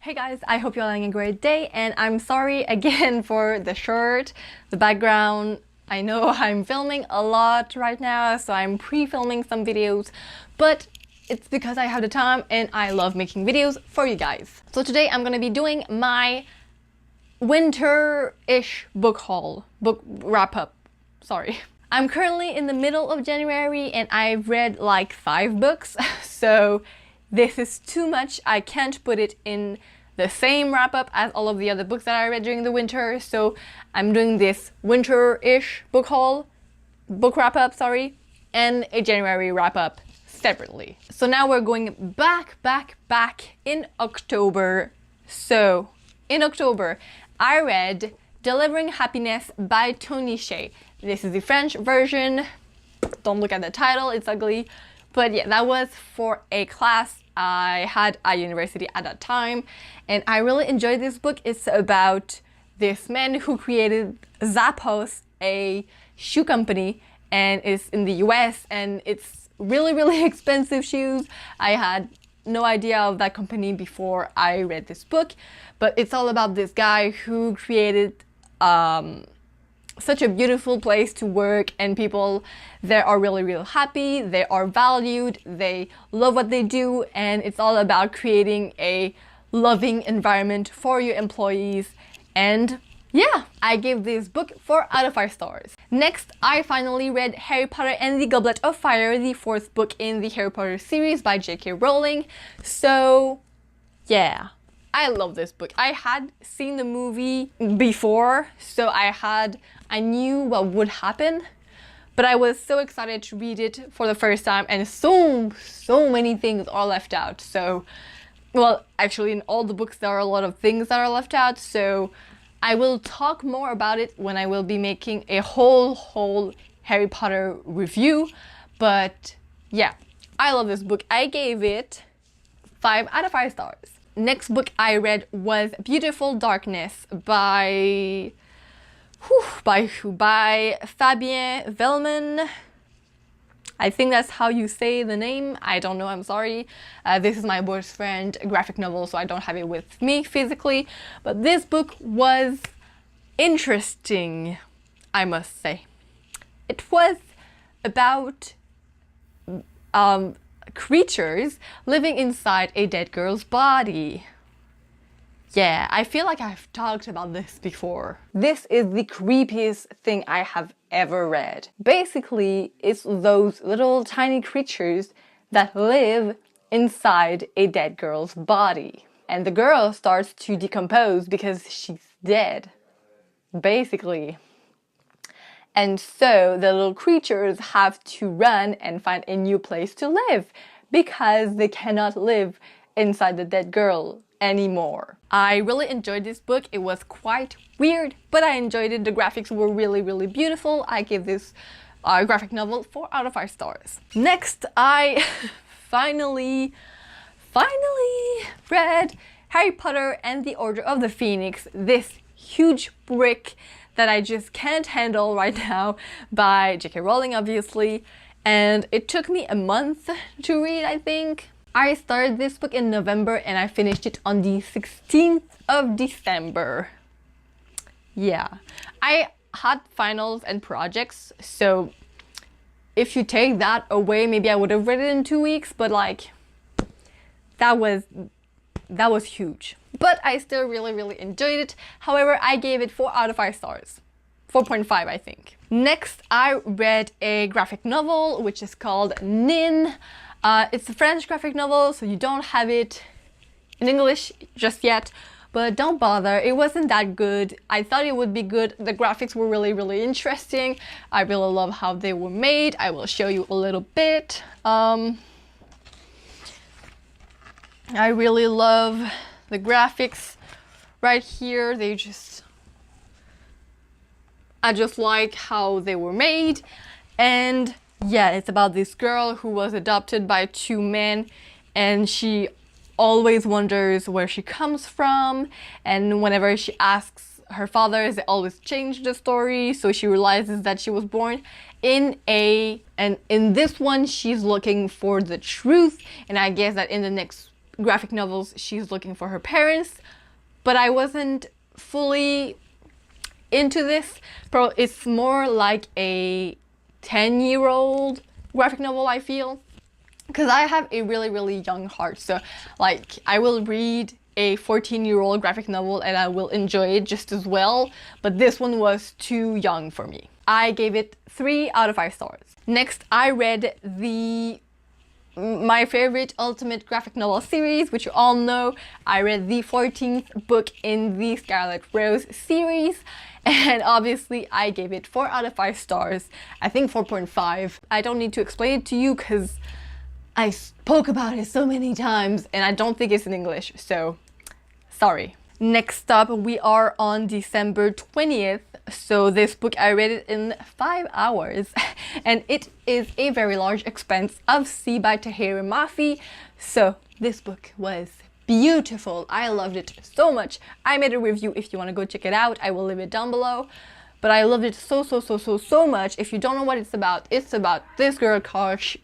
Hey guys, I hope you're having a great day, and I'm sorry again for the shirt, the background. I know I'm filming a lot right now, so I'm pre-filming some videos, but it's because I have the time and I love making videos for you guys. So today I'm gonna be doing my winter-ish book haul, book wrap-up, sorry. I'm currently in the middle of January and I've read like 5 books, so this is too much. I can't put it in the same wrap-up as all of the other books that I read during the winter, so I'm doing this winter-ish book haul, book wrap-up, sorry, and a January wrap-up separately. So now we're going back in October. So in October, I read Delivering Happiness by Tony Hsieh. This is the French version. Don't look at the title, it's ugly. But yeah, that was for a class I had at university at that time, and I really enjoyed this book. It's about this man who created Zappos, a shoe company, and it's in the US, and it's really expensive shoes. I had no idea of that company before I read this book, but it's all about this guy who created such a beautiful place to work, and people there are really happy, they are valued, they love what they do, and it's all about creating a loving environment for your employees. And yeah, I gave this book 4 out of 5 stars. Next, I finally read Harry Potter and the Goblet of Fire, the 4th book in the Harry Potter series by J.K. Rowling. So yeah, I love this book. I had seen the movie before, so I knew what would happen, but I was so excited to read it for the first time, and so many things are left out. So, well, actually in all the books there are a lot of things that are left out, so I will talk more about it when I will be making a whole Harry Potter review. But yeah, I love this book. I gave it 5 out of 5 stars. Next book I read was Beautiful Darkness by Fabien Velleman. I think that's how you say the name. I don't know, I'm sorry. This is my boyfriend's graphic novel, so I don't have it with me physically. But this book was interesting, I must say. It was about creatures living inside a dead girl's body. Yeah, I feel like I've talked about this before. This is the creepiest thing I have ever read. Basically, it's those little tiny creatures that live inside a dead girl's body. And the girl starts to decompose because she's dead, basically. And so the little creatures have to run and find a new place to live because they cannot live inside the dead girl anymore. I really enjoyed this book. It was quite weird, but I enjoyed it. The graphics were really beautiful. I give this graphic novel 4 out of 5 stars. Next, I finally read Harry Potter and the Order of the Phoenix, this huge brick that I just can't handle right now, by J.K. Rowling, obviously. And it took me a month to read, I think. I started this book in November and I finished it on the 16th of December. Yeah, I had finals and projects, so if you take that away, maybe I would have read it in 2 weeks, but like, that was huge. But I still really enjoyed it. However, I gave it 4 out of 5 stars. 4.5, I think. Next, I read a graphic novel, which is called Nin. It's a French graphic novel, so you don't have it in English just yet, but don't bother, it wasn't that good. I thought it would be good. The graphics were really interesting. I really love how they were made. I will show you a little bit. I really love the graphics right here. I just like how they were made. And yeah, it's about this girl who was adopted by 2 men, and she always wonders where she comes from, and whenever she asks her father, they always change the story, so she realizes that she was born in in this one she's looking for the truth, and I guess that in the next graphic novels she's looking for her parents, but I wasn't fully into this. It's more like a 10-year-old graphic novel, I feel, because I have a really young heart. So like I will read a 14-year-old graphic novel and I will enjoy it just as well, but this one was too young for me. I gave it 3 out of 5 stars. Next, I read my favorite ultimate graphic novel series, which you all know. I read the 14th book in the Scarlet Rose series, and obviously I gave it 4 out of 5 stars. I think 4.5. I don't need to explain it to you because I spoke about it so many times and I don't think it's in English, so sorry. Next up, we are on December 20th. So this book, I read it in 5 hours and it is A Very Large Expanse of Sea by Tahereh Mafi. So this book was beautiful. I loved it so much. I made a review if you want to go check it out. I will leave it down below. But I loved it so much. If you don't know what it's about this girl called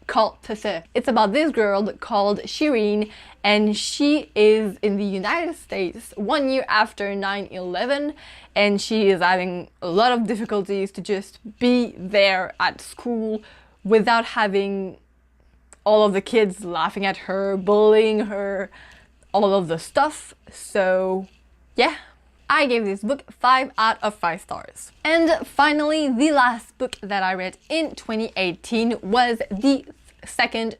Shireen, and she is in the United States 1 year after 9/11, and she is having a lot of difficulties to just be there at school without having all of the kids laughing at her, bullying her, all of the stuff. So yeah, I gave this book 5 out of 5 stars. And finally, the last book that I read in 2018 was the second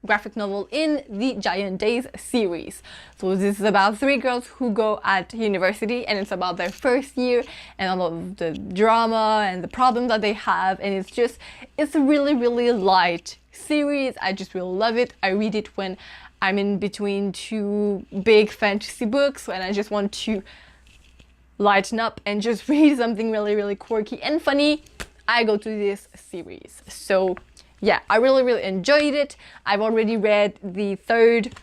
graphic novel in the Giant Days series. So this is about 3 girls who go at university, and it's about their first year and all of the drama and the problems that they have, and it's a really light series. I just really love it. I read it when I'm in between 2 big fantasy books and I just want to lighten up and just read something really quirky and funny. I go to this series. So yeah, I really enjoyed it. I've already read the 3rd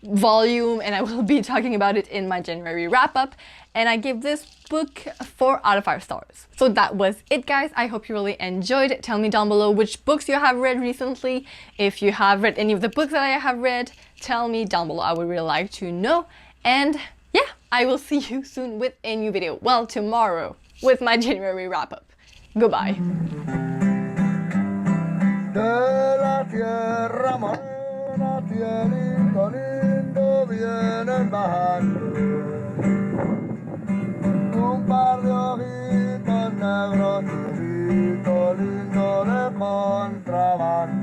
volume and I will be talking about it in my January wrap-up, and I give this book 4 out of 5 stars. So that was it, guys. I hope you really enjoyed it. Tell me down below which books you have read recently. If you have read any of the books that I have read, tell me down below. I would really like to know. And yeah, I will see you soon with a new video. Well, tomorrow with my January wrap-up. Goodbye. De la tierra morena, cielito lindo, vienen bajando un par de ojitos negros, cielito lindo de contrabando.